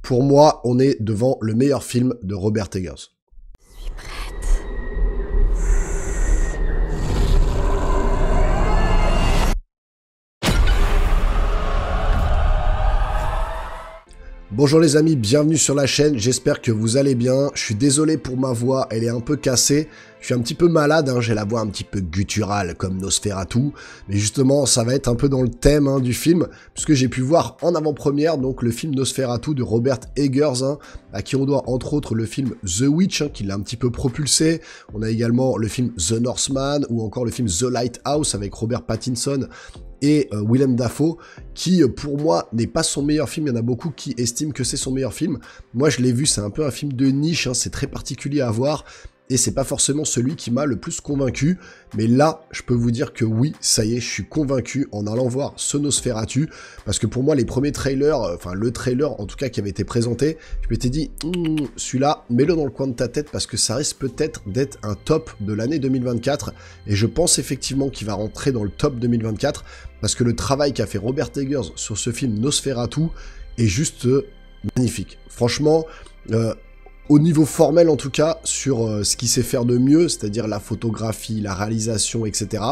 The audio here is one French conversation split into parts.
Pour moi, on est devant le meilleur film de Robert Eggers. Bonjour les amis, bienvenue sur la chaîne, j'espère que vous allez bien. Je suis désolé pour ma voix, elle est un peu cassée. Je suis un petit peu malade, j'ai la voix un petit peu gutturale comme Nosferatu. Mais justement, ça va être un peu dans le thème du film, puisque j'ai pu voir en avant-première donc le film Nosferatu de Robert Eggers, à qui on doit entre autres le film The Witch, qui l'a un petit peu propulsé. On a également le film The Northman, ou encore le film The Lighthouse avec Robert Pattinson et Willem Dafoe, qui pour moi n'est pas son meilleur film. Il y en a beaucoup qui estiment que c'est son meilleur film. Moi je l'ai vu, c'est un peu un film de niche, c'est très particulier à voir, et c'est pas forcément celui qui m'a le plus convaincu, mais là, je peux vous dire que oui, ça y est, je suis convaincu en allant voir ce Nosferatu, parce que pour moi, les premiers trailers, enfin le trailer en tout cas qui avait été présenté, je m'étais dit, celui-là, mets-le dans le coin de ta tête, parce que ça risque peut-être d'être un top de l'année 2024, et je pense effectivement qu'il va rentrer dans le top 2024, parce que le travail qu'a fait Robert Eggers sur ce film Nosferatu est juste magnifique. Franchement, au niveau formel en tout cas, sur ce qu'il sait faire de mieux, c'est-à-dire la photographie, la réalisation, etc.,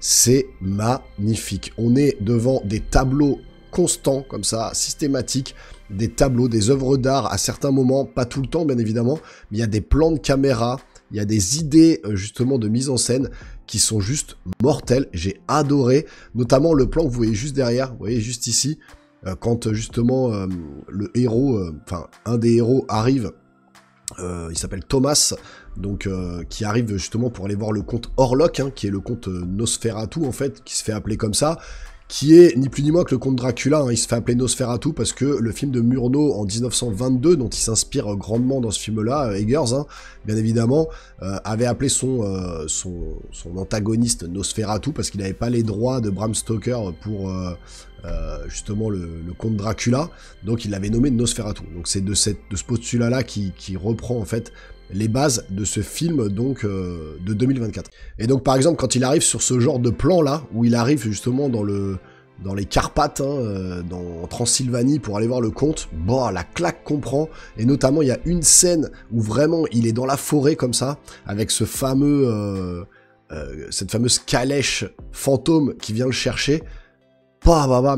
c'est magnifique. On est devant des tableaux constants, comme ça, systématiques, des tableaux, des œuvres d'art à certains moments, pas tout le temps bien évidemment, mais il y a des plans de caméra, il y a des idées justement de mise en scène qui sont juste mortelles. J'ai adoré, notamment le plan que vous voyez juste derrière, vous voyez juste ici, quand justement le héros, enfin un des héros arrive. Il s'appelle Thomas, donc qui arrive justement pour aller voir le comte Orlok, qui est le comte Nosferatu en fait, qui se fait appeler comme ça, qui est ni plus ni moins que le comte Dracula, il se fait appeler Nosferatu parce que le film de Murnau en 1922, dont il s'inspire grandement dans ce film-là, Eggers, bien évidemment, avait appelé son antagoniste Nosferatu parce qu'il n'avait pas les droits de Bram Stoker pour justement le comte Dracula, donc il l'avait nommé Nosferatu. Donc c'est de ce postulat-là qui reprend en fait les bases de ce film donc de 2024. Et donc par exemple quand il arrive sur ce genre de plan là, où il arrive justement dans les Carpates, en Transylvanie pour aller voir le comte, bon, la claque qu'on prend, et notamment il y a une scène où vraiment il est dans la forêt comme ça, avec ce fameux, cette fameuse calèche fantôme qui vient le chercher.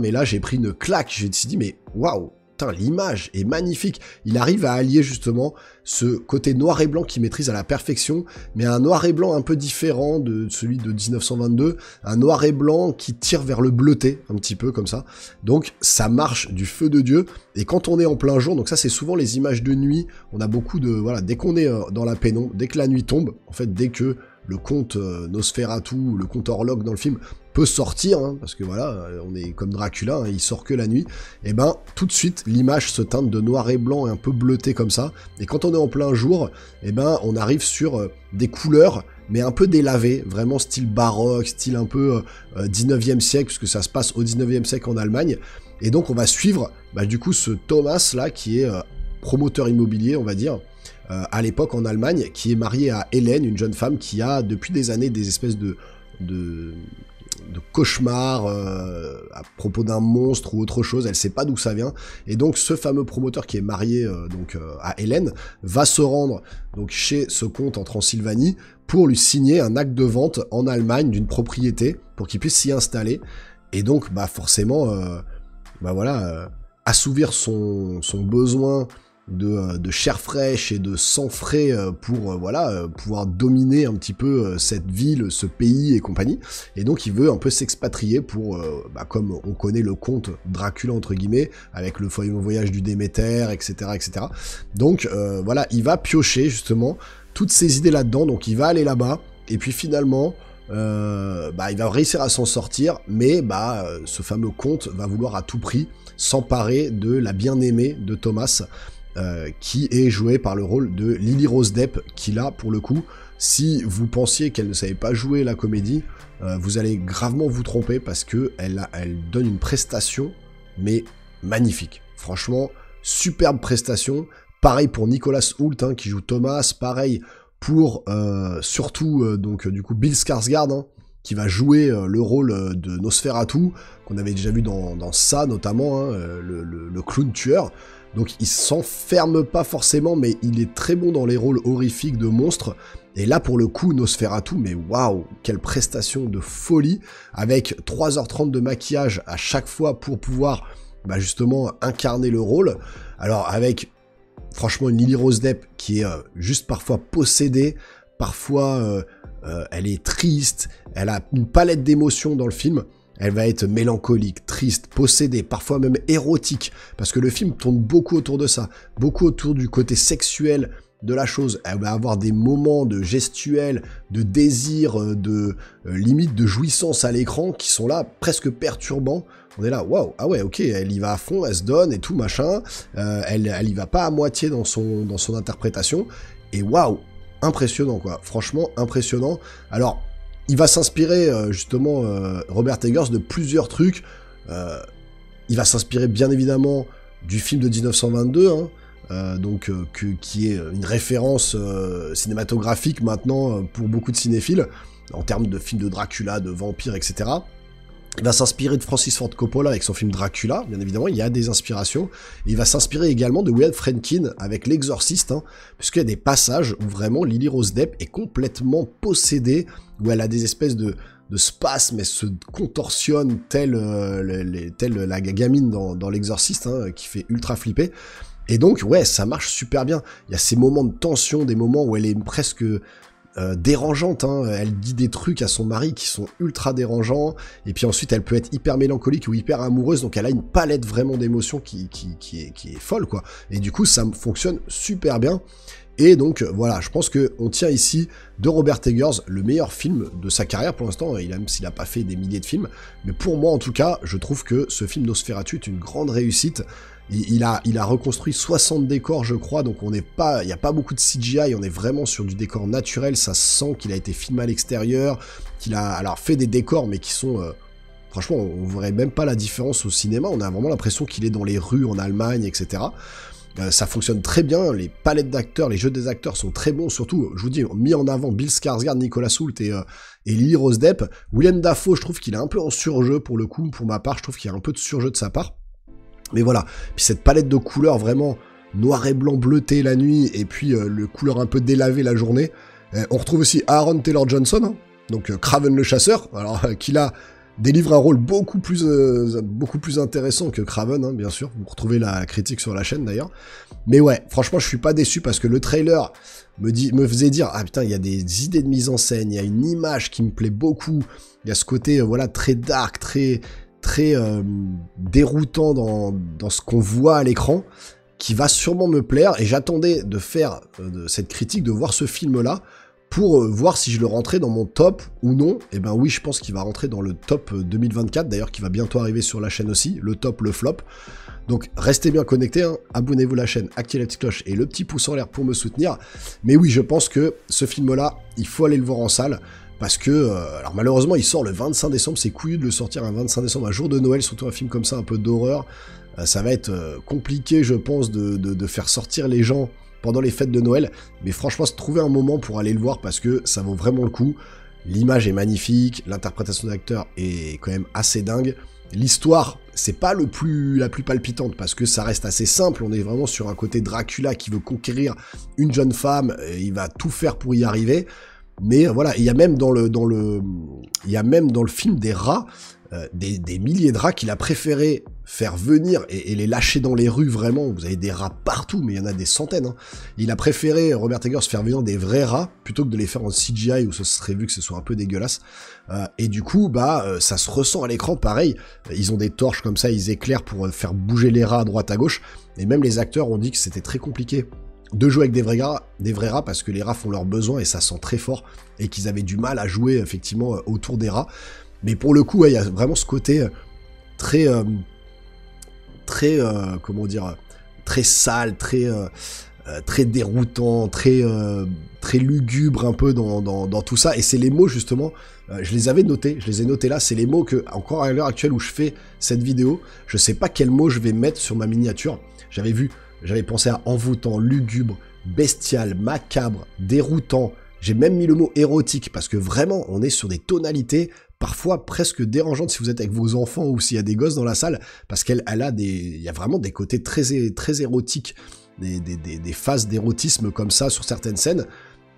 Mais là j'ai pris une claque, je me suis dit mais waouh, l'image est magnifique. Il arrive à allier justement ce côté noir et blanc qu'il maîtrise à la perfection, mais un noir et blanc un peu différent de celui de 1922, un noir et blanc qui tire vers le bleuté, un petit peu comme ça. Donc ça marche du feu de Dieu, et quand on est en plein jour, donc ça c'est souvent les images de nuit, on a beaucoup de, voilà, dès qu'on est dans la pénombre, dès que la nuit tombe, en fait dès que le comte Nosferatu, le comte Orlok dans le film, peut sortir, parce que voilà, on est comme Dracula, il sort que la nuit, et ben tout de suite l'image se teinte de noir et blanc et un peu bleuté comme ça, et quand on est en plein jour, et ben on arrive sur des couleurs, mais un peu délavées, vraiment style baroque, style un peu 19e siècle, puisque ça se passe au 19e siècle en Allemagne, et donc on va suivre du coup ce Thomas là, qui est promoteur immobilier, on va dire, à l'époque en Allemagne, qui est marié à Hélène, une jeune femme qui a depuis des années des espèces de cauchemars à propos d'un monstre ou autre chose, elle sait pas d'où ça vient, et donc ce fameux promoteur qui est marié à Hélène va se rendre donc chez ce comte en Transylvanie pour lui signer un acte de vente en Allemagne d'une propriété pour qu'il puisse s'y installer, et donc forcément assouvir son besoin de chair fraîche et de sang frais pour pouvoir dominer un petit peu cette ville, ce pays et compagnie. Et donc il veut un peu s'expatrier pour, comme on connaît le comte Dracula entre guillemets, avec le voyage du Déméter, etc., etc. Donc il va piocher justement toutes ces idées là-dedans. Donc il va aller là-bas et puis finalement il va réussir à s'en sortir, mais ce fameux comte va vouloir à tout prix s'emparer de la bien-aimée de Thomas, qui est jouée par le rôle de Lily Rose Depp, qui là, pour le coup, si vous pensiez qu'elle ne savait pas jouer la comédie, vous allez gravement vous tromper, parce que elle donne une prestation, mais magnifique. Franchement, superbe prestation. Pareil pour Nicolas Hoult, qui joue Thomas, pareil pour surtout du coup Bill Skarsgård, qui va jouer le rôle de Nosferatu, qu'on avait déjà vu dans ça notamment, le clown tueur. donc il s'enferme pas forcément, mais il est très bon dans les rôles horrifiques de monstres. Et là, pour le coup, Nosferatu, mais waouh, quelle prestation de folie, avec 3h30 de maquillage à chaque fois pour pouvoir justement incarner le rôle. Alors avec franchement une Lily Rose Depp qui est juste parfois possédée, parfois elle est triste, elle a une palette d'émotions dans le film. Elle va être mélancolique, triste, possédée, parfois même érotique, parce que le film tourne beaucoup autour de ça, beaucoup autour du côté sexuel de la chose. Elle va avoir des moments de gestuels, de désir, de limite de jouissance à l'écran qui sont là presque perturbants. On est là, waouh, ah ouais, ok, elle y va à fond, elle se donne et tout machin. Elle y va pas à moitié dans son interprétation. Et waouh, impressionnant quoi, franchement impressionnant. Alors il va s'inspirer justement Robert Eggers de plusieurs trucs. Il va s'inspirer bien évidemment du film de 1922, qui est une référence cinématographique maintenant pour beaucoup de cinéphiles, en termes de films de Dracula, de vampires, etc. Il va s'inspirer de Francis Ford Coppola avec son film Dracula, bien évidemment, il y a des inspirations. Et il va s'inspirer également de William Friedkin avec L'Exorciste, puisqu'il y a des passages où vraiment Lily Rose Depp est complètement possédée, où elle a des espèces de spasmes, elle se contorsionne telle la gamine dans L'Exorciste, qui fait ultra flipper. Et donc, ouais, ça marche super bien. Il y a ces moments de tension, des moments où elle est presque dérangeante, elle dit des trucs à son mari qui sont ultra dérangeants, et puis ensuite elle peut être hyper mélancolique ou hyper amoureuse, donc elle a une palette vraiment d'émotions qui est folle, quoi. Et du coup, ça fonctionne super bien. Et donc voilà, je pense que on tient ici de Robert Eggers le meilleur film de sa carrière pour l'instant, même s'il n'a pas fait des milliers de films, mais pour moi en tout cas, je trouve que ce film Nosferatu est une grande réussite. Il a reconstruit 60 décors, je crois, donc il n'y a pas beaucoup de CGI, on est vraiment sur du décor naturel, ça sent qu'il a été filmé à l'extérieur, qu'il a alors fait des décors, mais qui sont... franchement, on verrait même pas la différence au cinéma, on a vraiment l'impression qu'il est dans les rues en Allemagne, etc. Ça fonctionne très bien, les palettes d'acteurs, les jeux des acteurs sont très bons, surtout, je vous dis, mis en avant Bill Skarsgård, Nicolas Hoult et Lily Rose Depp. Willem Dafoe, je trouve qu'il est un peu en surjeu pour le coup, pour ma part, je trouve qu'il y a un peu de surjeu de sa part. Mais voilà, puis cette palette de couleurs vraiment noir et blanc bleuté la nuit, et puis le couleur un peu délavé la journée. On retrouve aussi Aaron Taylor Johnson, donc Kraven le chasseur, alors qui là délivre un rôle beaucoup plus intéressant que Kraven, bien sûr. Vous retrouvez la critique sur la chaîne d'ailleurs. Mais ouais, franchement, je suis pas déçu parce que le trailer me faisait dire ah putain, il y a des idées de mise en scène, il y a une image qui me plaît beaucoup, il y a ce côté voilà très dark, très déroutant dans ce qu'on voit à l'écran, qui va sûrement me plaire, et j'attendais de faire cette critique, de voir ce film-là, pour voir si je le rentrais dans mon top ou non. Et ben oui, je pense qu'il va rentrer dans le top 2024, d'ailleurs, qui va bientôt arriver sur la chaîne aussi, le top, le flop. Donc restez bien connectés, abonnez-vous à la chaîne, activez la petite cloche et le petit pouce en l'air pour me soutenir. Mais oui, je pense que ce film-là, il faut aller le voir en salle, parce que, alors malheureusement, il sort le 25 décembre, c'est couillu de le sortir un 25 décembre, un jour de Noël, surtout un film comme ça, un peu d'horreur. Ça va être compliqué, je pense, de faire sortir les gens pendant les fêtes de Noël, mais franchement, trouver un moment pour aller le voir, parce que ça vaut vraiment le coup. L'image est magnifique, l'interprétation d'acteur est quand même assez dingue. L'histoire, c'est pas la plus palpitante, parce que ça reste assez simple, on est vraiment sur un côté Dracula qui veut conquérir une jeune femme, et il va tout faire pour y arriver. Mais voilà, il y a même dans le film des rats, des milliers de rats qu'il a préféré faire venir et les lâcher dans les rues, vraiment. Vous avez des rats partout, mais il y en a des centaines. Il a préféré, Robert Eggers, faire venir des vrais rats plutôt que de les faire en CGI où ce serait vu que ce soit un peu dégueulasse. Et du coup, ça se ressent à l'écran, pareil. Ils ont des torches comme ça, ils éclairent pour faire bouger les rats à droite à gauche. Et même les acteurs ont dit que c'était très compliqué de jouer avec des vrais rats, parce que les rats font leurs besoins et ça sent très fort, et qu'ils avaient du mal à jouer effectivement autour des rats. Mais pour le coup, il y a vraiment ce côté très sale, très déroutant, très lugubre un peu dans tout ça. Et c'est les mots justement, je les ai notés là, c'est les mots que, encore à l'heure actuelle où je fais cette vidéo, je sais pas quels mots je vais mettre sur ma miniature. J'avais pensé à envoûtant, lugubre, bestial, macabre, déroutant. J'ai même mis le mot érotique, parce que vraiment, on est sur des tonalités parfois presque dérangeante si vous êtes avec vos enfants ou s'il y a des gosses dans la salle, parce il y a vraiment des côtés très érotiques, des phases d'érotisme comme ça sur certaines scènes,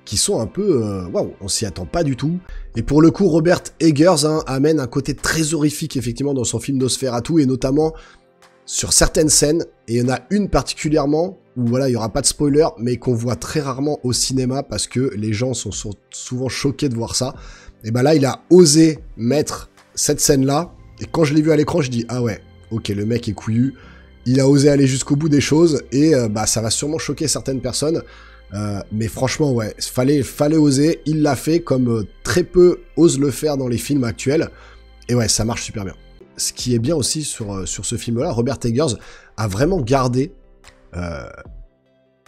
qui sont un peu, waouh, on s'y attend pas du tout. Et pour le coup, Robert Eggers amène un côté très horrifique, effectivement, dans son film Nosferatu, et notamment sur certaines scènes, et il y en a une particulièrement, où voilà, il y aura pas de spoiler, mais qu'on voit très rarement au cinéma, parce que les gens sont souvent choqués de voir ça. Et ben là, il a osé mettre cette scène-là, et quand je l'ai vu à l'écran, je dis, ah ouais, ok, le mec est couillu, il a osé aller jusqu'au bout des choses, et ça va sûrement choquer certaines personnes. Mais franchement, ouais, fallait oser. Il l'a fait comme très peu osent le faire dans les films actuels. Et ouais, ça marche super bien. Ce qui est bien aussi sur ce film-là, Robert Eggers a vraiment gardé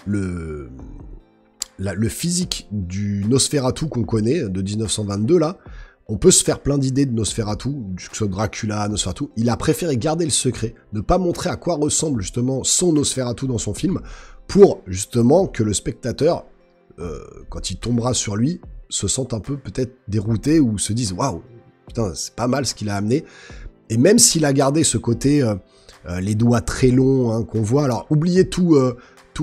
le physique du Nosferatu qu'on connaît, de 1922, là. On peut se faire plein d'idées de Nosferatu, que ce soit Dracula, Nosferatu. Il a préféré garder le secret, ne pas montrer à quoi ressemble justement son Nosferatu dans son film, pour justement que le spectateur, quand il tombera sur lui, se sente un peu peut-être dérouté ou se dise « Waouh, putain, c'est pas mal ce qu'il a amené ». Et même s'il a gardé ce côté, les doigts très longs hein, qu'on voit, alors oubliez tous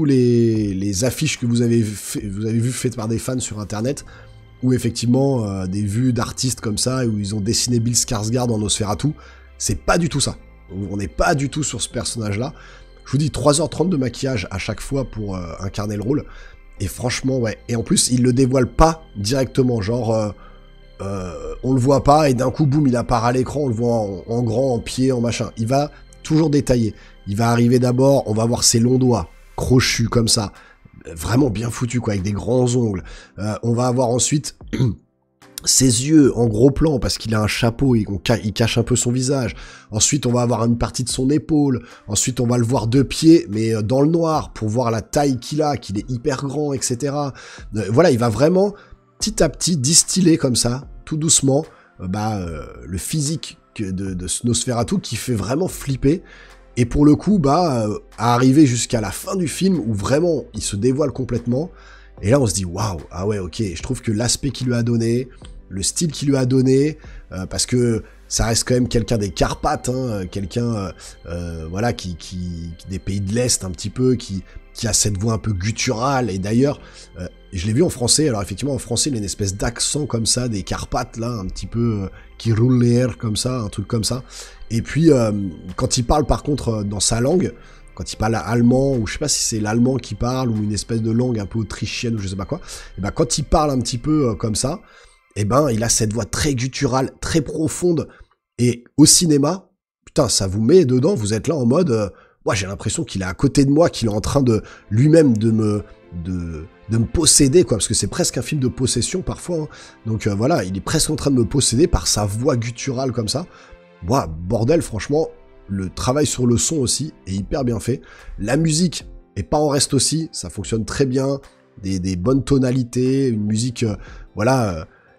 les affiches que vous avez vues faites par des fans sur Internet, où effectivement, des vues d'artistes comme ça, où ils ont dessiné Bill Skarsgård en Nosferatu, c'est pas du tout ça. On n'est pas du tout sur ce personnage-là. Je vous dis 3h30 de maquillage à chaque fois pour incarner le rôle. Et franchement, ouais. Et en plus, il le dévoile pas directement. Genre, on le voit pas et d'un coup, boum, il apparaît à l'écran. On le voit en grand, en pied, en machin. Il va toujours détailler. Il va arriver d'abord, on va voir ses longs doigts, crochus comme ça. Vraiment bien foutu, quoi, avec des grands ongles. On va avoir ensuite... ses yeux en gros plan parce qu'il a un chapeau et il cache un peu son visage. Ensuite, on va avoir une partie de son épaule. Ensuite, on va le voir de pied, mais dans le noir pour voir la taille qu'il a, qu'il est hyper grand, etc. Voilà, il va vraiment petit à petit distiller comme ça, tout doucement, le physique de ce Nosferatu qui fait vraiment flipper. Et pour le coup, à arriver jusqu'à la fin du film où vraiment il se dévoile complètement. Et là, on se dit, waouh, ah ouais, ok, je trouve que l'aspect qu'il lui a donné, le style qu'il lui a donné, parce que ça reste quand même quelqu'un des Carpates, hein, quelqu'un, voilà, qui des pays de l'Est un petit peu, qui a cette voix un peu gutturale, et d'ailleurs, je l'ai vu en français, alors effectivement, en français, il a une espèce d'accent comme ça, des Carpates, là, un petit peu, qui roule l'air comme ça, un truc comme ça, et puis, quand il parle, par contre, dans sa langue, quand il parle allemand, ou je sais pas si c'est l'allemand qui parle, ou une espèce de langue un peu autrichienne, ou je sais pas quoi, et quand il parle un petit peu comme ça, il a cette voix très gutturale, très profonde, et au cinéma, putain, ça vous met dedans, vous êtes là en mode, moi j'ai l'impression qu'il est à côté de moi, qu'il est en train de, lui-même, de me posséder, quoi, parce que c'est presque un film de possession, parfois, hein. Donc voilà, il est presque en train de me posséder par sa voix gutturale, comme ça. Moi, bordel, franchement... Le travail sur le son aussi est hyper bien fait. La musique est pas en reste aussi, ça fonctionne très bien. Des bonnes tonalités, une musique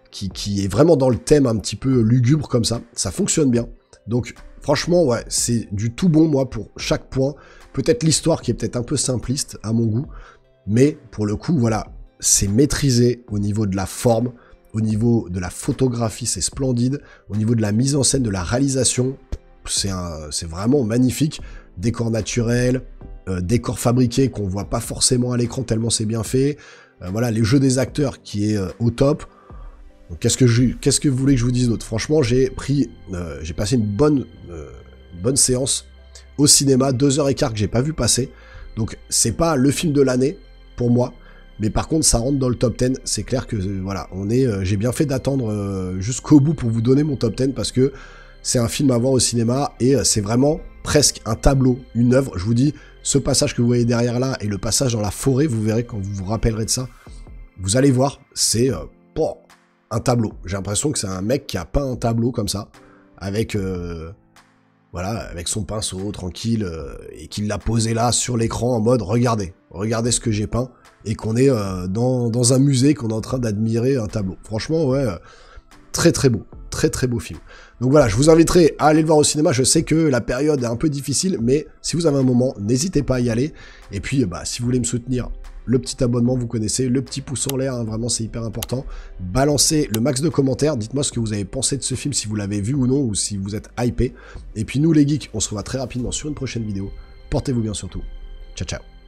qui est vraiment dans le thème un petit peu lugubre comme ça. Ça fonctionne bien. Donc franchement, ouais, c'est du tout bon, moi, pour chaque point. Peut-être l'histoire qui est peut-être un peu simpliste à mon goût. Mais pour le coup, voilà, c'est maîtrisé au niveau de la forme, au niveau de la photographie, c'est splendide. Au niveau de la mise en scène, de la réalisation... C'est vraiment magnifique, décor naturel, décor fabriqué qu'on voit pas forcément à l'écran tellement c'est bien fait, voilà, les jeux des acteurs qui est au top. Donc, qu'est-ce que vous voulez que je vous dise d'autre? Franchement, j'ai passé une bonne séance au cinéma, 2h15 que j'ai pas vu passer, donc c'est pas le film de l'année pour moi, mais par contre ça rentre dans le top 10, c'est clair que voilà, j'ai bien fait d'attendre jusqu'au bout pour vous donner mon top 10 parce que c'est un film à voir au cinéma et c'est vraiment presque un tableau, une œuvre. Je vous dis, ce passage que vous voyez derrière là et le passage dans la forêt, vous verrez quand vous vous rappellerez de ça. Vous allez voir, c'est un tableau. J'ai l'impression que c'est un mec qui a peint un tableau comme ça, avec avec son pinceau tranquille et qu'il l'a posé là sur l'écran en mode regardez ce que j'ai peint et qu'on est dans un musée, qu'on est en train d'admirer un tableau. Franchement, ouais, très très beau. très très beau film. Donc voilà, je vous inviterai à aller le voir au cinéma. Je sais que la période est un peu difficile, mais si vous avez un moment, n'hésitez pas à y aller. Et puis, si vous voulez me soutenir, le petit abonnement, vous connaissez, le petit pouce en l'air, hein, vraiment c'est hyper important. Balancez le max de commentaires, dites-moi ce que vous avez pensé de ce film, si vous l'avez vu ou non, ou si vous êtes hypé. Et puis nous les geeks, on se revoit très rapidement sur une prochaine vidéo. Portez-vous bien surtout. Ciao ciao.